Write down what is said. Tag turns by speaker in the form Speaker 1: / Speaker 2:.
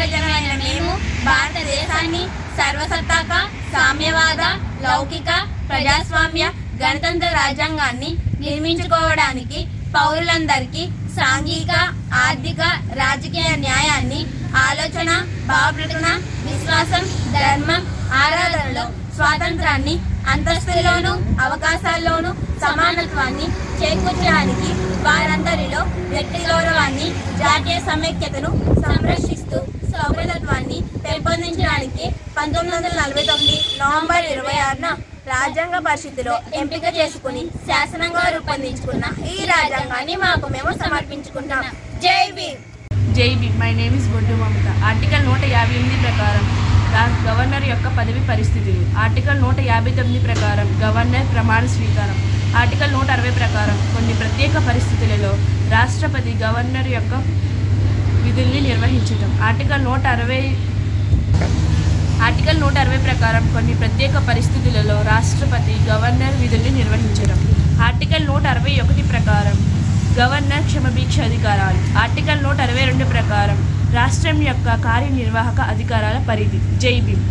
Speaker 1: ప్రజలైన మేము భారతదేశాన్ని సర్వసత్తాక సామ్యవాద లౌకిక ప్రజాస్వామ్య గణతంత్ర రాజ్యాంగాన్ని నిర్మించుకోవడానికి పౌరులందరికీ సాంఘిక ఆర్థిక రాజకీయ న్యాయాన్ని ఆలోచన భావప్రకటన విశ్వాసం ధర్మం ఆరాధనలో స్వాతంత్రాన్ని అంతస్తుల్లోనూ అవకాశాల్లోనూ సమానత్వాన్ని చేకూర్చడానికి వారందరిలో వ్యక్తి గౌరవాన్ని జాతీయ సమైక్యతను సంరక్షిస్తూ సౌభ్రతత్వాన్ని పెంపొందించడానికి 1949 నవంబర్ 26న రాజ్యాంగ పరిషత్తులో ఎంపిక చేసుకుని శాసనంగా రూపొందించుకున్న ఈ రాజ్యాంగాన్ని మాకు మేము సమర్పించుకుంటాం. Jai Bhim.
Speaker 2: Jai Bhim. My name is Boddu Mamata. Article 158 ప్రకారం గవర్నర్ యొక్క పదవి పరిస్థితులు. ఆర్టికల్ 159 ప్రకారం గవర్నర్ ప్రమాణ స్వీకారం. ఆర్టికల్ 160 ప్రకారం కొన్ని ప్రత్యేక పరిస్థితులలో రాష్ట్రపతి గవర్నర్ యొక్క విధుల్ని నిర్వహించడం. ఆర్టికల్ 160 ప్రకారం కొన్ని ప్రత్యేక పరిస్థితులలో రాష్ట్రపతి గవర్నర్ విధుల్ని నిర్వహించడం. ఆర్టికల్ 161 ప్రకారం గవర్నర్ క్షమభిక్ష అధికారాలు. ఆర్టికల్ 162 ప్రకారం రాష్ట్రం యొక్క కార్యనిర్వాహక అధికారాల పరిధి. జై భీమ్.